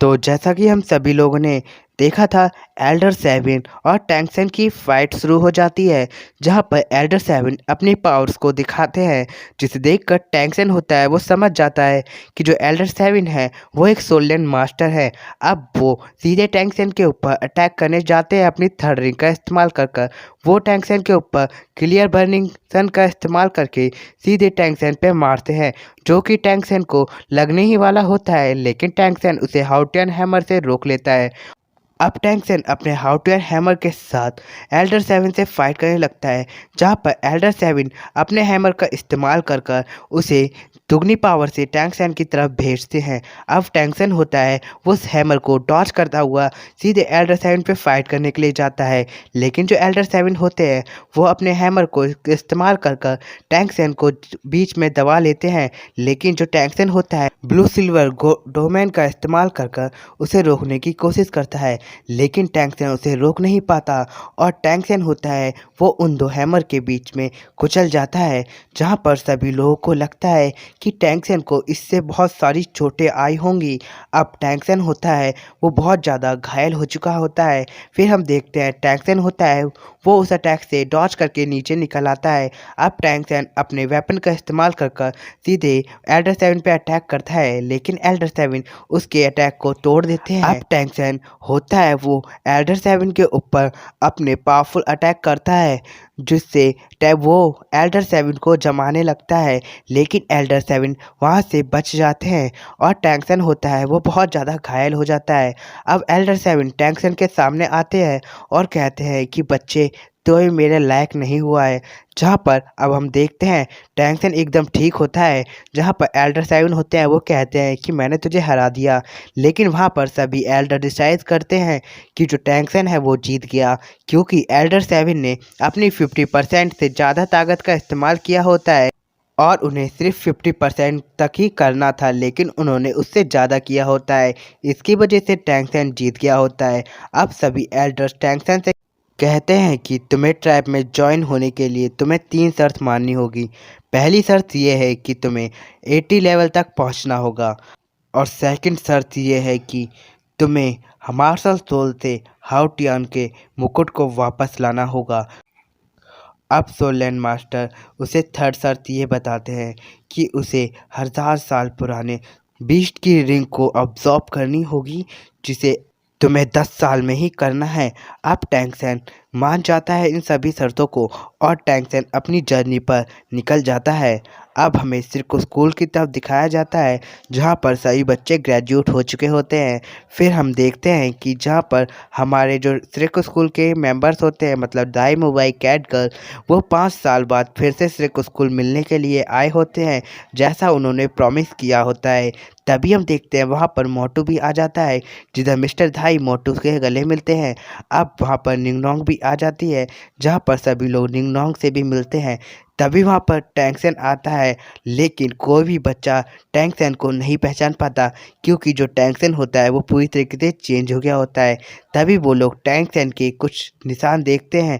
तो जैसा कि हम सभी लोगों ने देखा था, एल्डर सेवन और टैंक्सन की फाइट शुरू हो जाती है, जहां पर एल्डर सेवन अपनी पावर्स को दिखाते हैं, जिसे देखकर टैंक्सन होता है वो समझ जाता है कि जो एल्डर सेवन है वो एक सोलन मास्टर है। अब वो सीधे टैंक्सन के ऊपर अटैक करने जाते हैं अपनी थर्ड रिंग का इस्तेमाल कर वो टैंक्सन के ऊपर क्लियर बर्निंग सन का इस्तेमाल करके सीधे टैंक्सन पे मारते हैं, जो कि टैंक्सन को लगने ही वाला होता है, लेकिन टैंक्सन उसे हाउटियन हैमर से रोक लेता है। अब टैंक्सन अपने हाउटियर हैमर के साथ एल्डर सेवन से फाइट करने लगता है, जहां पर एल्डर सेवन अपने हैमर का इस्तेमाल कर उसे दुगनी पावर से टैंक्सन की तरफ भेजते हैं। अब टैंक्सन होता है वो उस हैमर को डॉज करता हुआ सीधे एल्डर सेवन पे फाइट करने के लिए जाता है, लेकिन जो एल्डर सेवन होते हैं वो अपने हैमर को इस्तेमाल कर टैंक्सन को बीच में दबा लेते हैं, लेकिन जो टैंक्सन होता है ब्लू सिल्वर डोमेन का इस्तेमाल कर उसे रोकने की कोशिश करता है, लेकिन टैंक्सन उसे रोक नहीं पाता और टैंक्सन होता है वो उन दो हैमर के बीच में कुचल जाता है, जहां पर सभी लोगों को लगता है कि टैंक्सन को इससे बहुत सारी चोटें आई होंगी। अब टैंक्सन होता है वो बहुत ज़्यादा घायल हो चुका होता है। फिर हम देखते हैं टैंक्सन होता है वो उस अटैक से डॉज करके नीचे निकल आता है। अब टैंक्सन अपने वेपन का इस्तेमाल कर सीधे एल्डर सेवन पे अटैक करता है, लेकिन एल्डर सेवन उसके अटैक को तोड़ देते हैं। अब टैंक्सन होता है वो एल्डर सेवन के ऊपर अपने पावरफुल अटैक करता है, जिससे वो एल्डर सेवन को जमाने लगता है, लेकिन एल्डर सेवन वहाँ से बच जाते हैं और टैंक्सन होता है वो बहुत ज़्यादा घायल हो जाता है। अब एल्डर सेवन टैंक्सन के सामने आते हैं और कहते हैं कि बच्चे तो ये मेरे लायक नहीं हुआ है, जहाँ पर अब हम देखते हैं टैंक्सन एकदम ठीक होता है, जहाँ पर एल्डर सेवन होते हैं वो कहते हैं कि मैंने तुझे हरा दिया, लेकिन वहाँ पर सभी एल्डर डिसाइड करते हैं कि जो टैंक्सन है वो जीत गया, क्योंकि एल्डर सेवन ने अपनी 50% से ज़्यादा ताकत का इस्तेमाल किया होता है और उन्हें सिर्फ 50% तक ही करना था, लेकिन उन्होंने उससे ज़्यादा किया होता है। इसकी वजह से टैंक्सन जीत गया होता है। अब सभी एल्डर्स टैंक्सन से कहते हैं कि तुम्हें ट्राइब में ज्वाइन होने के लिए तुम्हें 3 शर्त माननी होगी। पहली शर्त ये है कि तुम्हें 80 लेवल तक पहुंचना होगा, और सेकंड शर्त ये है कि तुम्हें मार्शल सोल से हाउटियन के मुकुट को वापस लाना होगा। अब सोलैंड मास्टर उसे थर्ड शर्त ये बताते हैं कि उसे 1000 साल पुराने बीस्ट की रिंग को अब्जॉर्ब करनी होगी, जिसे तुम्हें 10 साल में ही करना है। अब टैंक्सन मान जाता है इन सभी शर्तों को और टैंक्सन अपनी जर्नी पर निकल जाता है। अब हमें सिर्फ स्कूल की तरफ दिखाया जाता है, जहाँ पर सभी बच्चे ग्रेजुएट हो चुके होते हैं। फिर हम देखते हैं कि जहाँ पर हमारे जो सिर्क स्कूल के मेंबर्स होते हैं, मतलब दाई मुबाई कैट गर्ल, वो 5 साल बाद फिर से सिर्क स्कूल मिलने के लिए आए होते हैं, जैसा उन्होंने प्रॉमिस किया होता है। तभी हम देखते हैं वहाँ पर मोटू भी आ जाता है, जिधर मिस्टर धाई मोटू के गले मिलते हैं। अब वहाँ पर निंगनोंग भी आ जाती है, जहाँ पर सभी लोग निंगनोंग से भी मिलते हैं। तभी वहाँ पर टैंक्सन आता है, लेकिन कोई भी बच्चा टैंक्सन को नहीं पहचान पाता, क्योंकि जो टैंक्सन होता है वो पूरी तरीके से चेंज हो गया होता है। तभी वो लोग टैंक्सन के कुछ निशान देखते हैं,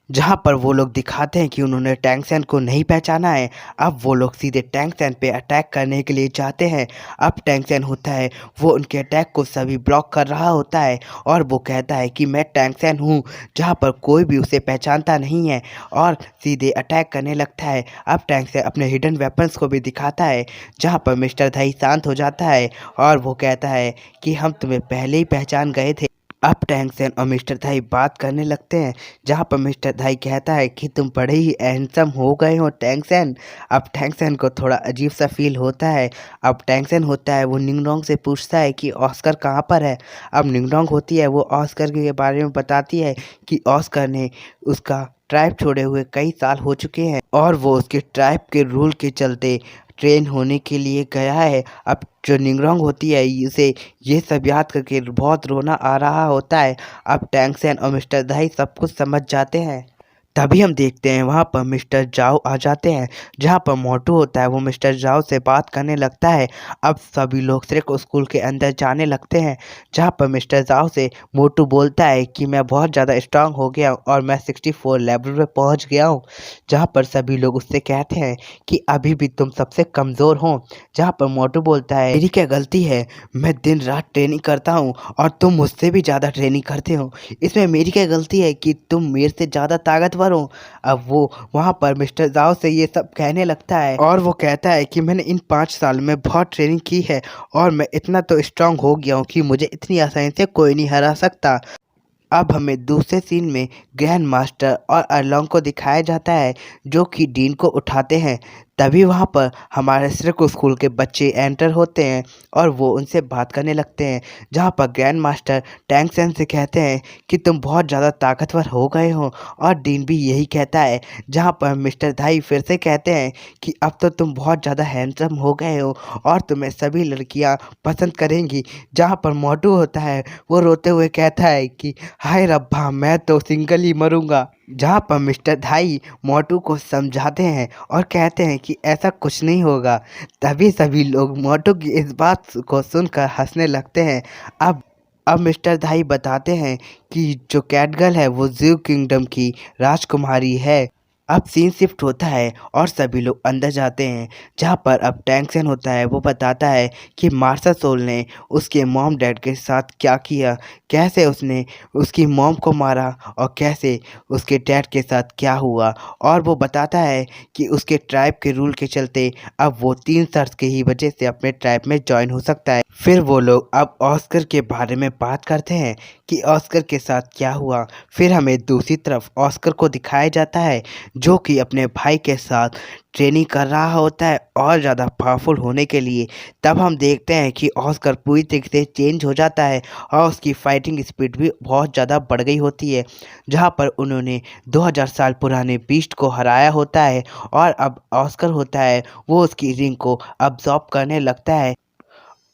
जहाँ पर वो लोग दिखाते हैं कि उन्होंने टैंक्सन को नहीं पहचाना है। अब वो लोग सीधे टैंक्सन पे अटैक करने के लिए जाते हैं। अब टैंक्सन होता है वो उनके अटैक को सभी ब्लॉक कर रहा होता है और वो कहता है कि मैं टैंक्सन हूँ, जहाँ पर कोई भी उसे पहचानता नहीं है, और सीधे अटैक करने लगता है। अब टैंक्सन अपने हिडन वेपन्स को भी दिखाता है, जहाँ पर मिस्टर धाई शांत हो जाता है और वो कहता है कि हम तुम्हें पहले ही पहचान गए थे। अब टैंक्सन और मिस्टर धाई बात करने लगते हैं, जहाँ पर मिस्टर धाई कहता है कि तुम बड़े ही हैंडसम हो गए हो टैंक्सन। अब टैंक्सन को थोड़ा अजीब सा फील होता है। अब टैंक्सन होता है वो निंगनोंग से पूछता है कि ऑस्कर कहाँ पर है। अब निंगनोंग होती है वो ऑस्कर के बारे में बताती है कि ऑस्कर ने उसका ट्राइब छोड़े हुए कई साल हो चुके हैं और वो उसके ट्राइब के रूल के चलते ट्रेन होने के लिए गया है। अब जो निंगरोंग होती है उसे ये सब याद करके बहुत रोना आ रहा होता है। अब टैंक्सन और मिस्टर दाई सब कुछ समझ जाते हैं। तभी हम देखते हैं वहाँ पर मिस्टर जाओ आ जाते हैं, जहाँ पर मोटू होता है वो मिस्टर जाओ से बात करने लगता है। अब सभी लोग सिर्फ स्कूल के अंदर जाने लगते हैं, जहाँ पर मिस्टर जाओ से मोटू बोलता है कि मैं बहुत ज़्यादा स्ट्रांग हो गया हूँ और मैं 64 लेवल पे पहुँच गया हूँ। जहाँ पर सभी लोग उससे कहते हैं कि अभी भी तुम सबसे कमज़ोर हो। जहाँ पर मोटू बोलता है मेरी क्या गलती है, मैं दिन रात ट्रेनिंग करता हूँ और तुम मुझसे भी ज़्यादा ट्रेनिंग करते हो, इसमें मेरी क्या गलती है कि तुम मेरे से ज़्यादा ताकतवर हो। अब वो वहाँ पर मिस्टर जाओ से ये सब कहने लगता है और वो कहता है कि मैंने इन 5 साल में बहुत ट्रेनिंग की है और मैं इतना तो स्ट्रांग हो गया हूँ कि मुझे इतनी आसानी से कोई नहीं हरा सकता। अब हमें दूसरे सीन में ग्रैंड मास्टर और अरलोंग को दिखाया जाता है जो कि डीन को उठाते हैं। तभी वहाँ पर हमारे सिर्फ स्कूल के बच्चे एंटर होते हैं और वो उनसे बात करने लगते हैं, जहाँ पर ग्रैंड मास्टर टैंक सेन से कहते हैं कि तुम बहुत ज़्यादा ताकतवर हो गए हो और डीन भी यही कहता है। जहाँ पर मिस्टर धाई फिर से कहते हैं कि अब तो तुम बहुत ज़्यादा हैंडसम हो गए हो और तुम्हें सभी लड़कियाँ पसंद करेंगी। जहाँ पर मोटू होता है वो रोते हुए कहता है कि हाय रब्बा मैं तो सिंगल ही मरूंगा। जहाँ पर मिस्टर धाई मोटू को समझाते हैं और कहते हैं कि ऐसा कुछ नहीं होगा। तभी सभी लोग मोटू की इस बात को सुनकर हंसने लगते हैं। अब मिस्टर धाई बताते हैं कि जो कैटगर्ल है वो ज़ू किंगडम की राजकुमारी है। अब सीन शिफ्ट होता है और सभी लोग अंदर जाते हैं, जहाँ पर अब टैंक्सन होता है वो बताता है कि मार्शल सोल ने उसके मॉम डैड के साथ क्या किया, कैसे उसने उसकी मॉम को मारा और कैसे उसके डैड के साथ क्या हुआ। और वो बताता है कि उसके ट्राइब के रूल के चलते अब वो 3 शर्त की ही वजह से अपने ट्राइब में ज्वाइन हो सकता है। फिर वो लोग अब ऑस्कर के बारे में बात करते हैं कि ऑस्कर के साथ क्या हुआ। फिर हमें दूसरी तरफ ऑस्कर को दिखाया जाता है जो कि अपने भाई के साथ ट्रेनिंग कर रहा होता है और ज़्यादा पावरफुल होने के लिए। तब हम देखते हैं कि ऑस्कर पूरी तरीके से चेंज हो जाता है और उसकी फाइटिंग स्पीड भी बहुत ज़्यादा बढ़ गई होती है, जहाँ पर उन्होंने 2000 साल पुराने बीस्ट को हराया होता है और अब ऑस्कर होता है वो उसकी रिंग को अब्जॉर्ब करने लगता है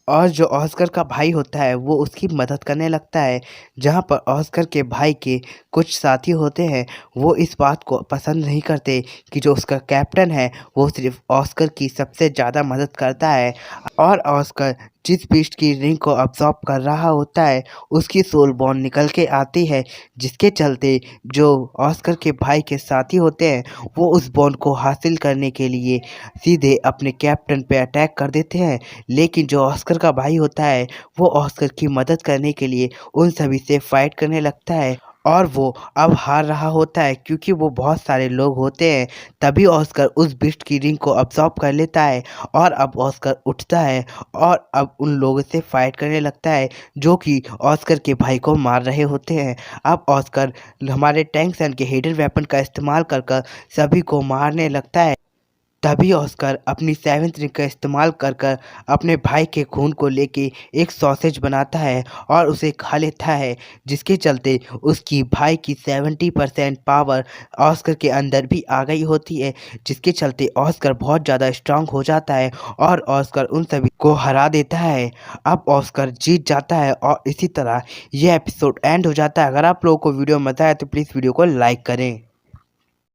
और जो ऑस्कर का भाई होता है वो उसकी मदद करने लगता है। जहाँ पर ऑस्कर के भाई के कुछ साथी होते हैं वो इस बात को पसंद नहीं करते कि जो उसका कैप्टन है वो सिर्फ ऑस्कर की सबसे ज़्यादा मदद करता है और ऑस्कर जिस बीस्ट की रिंग को अब्जॉर्ब कर रहा होता है उसकी सोल बॉन्ड निकल के आती है, जिसके चलते जो ऑस्कर के भाई के साथी होते हैं वो उस बॉन्ड को हासिल करने के लिए सीधे अपने कैप्टन पे अटैक कर देते हैं। लेकिन जो ऑस्कर का भाई होता है वो ऑस्कर की मदद करने के लिए उन सभी से फाइट करने लगता है और वो अब हार रहा होता है क्योंकि वो बहुत सारे लोग होते हैं। तभी ऑस्कर उस बिस्ट की रिंग को अब्सॉर्ब कर लेता है और अब ऑस्कर उठता है और अब उन लोगों से फाइट करने लगता है जो कि ऑस्कर के भाई को मार रहे होते हैं। अब ऑस्कर हमारे टैंक सन के हिडन वेपन का इस्तेमाल कर कर सभी को मारने लगता है। तभी ऑस्कर अपनी 7th रिंग का इस्तेमाल कर कर अपने भाई के खून को लेके एक सॉसेज बनाता है और उसे खा लेता है, जिसके चलते उसकी भाई की 70% पावर ऑस्कर के अंदर भी आ गई होती है, जिसके चलते ऑस्कर बहुत ज़्यादा स्ट्रांग हो जाता है और ऑस्कर उन सभी को हरा देता है। अब ऑस्कर जीत जाता है और इसी तरह यह एपिसोड एंड हो जाता है। अगर आप लोगों को वीडियो मज़ा आया तो प्लीज़ वीडियो को लाइक करें।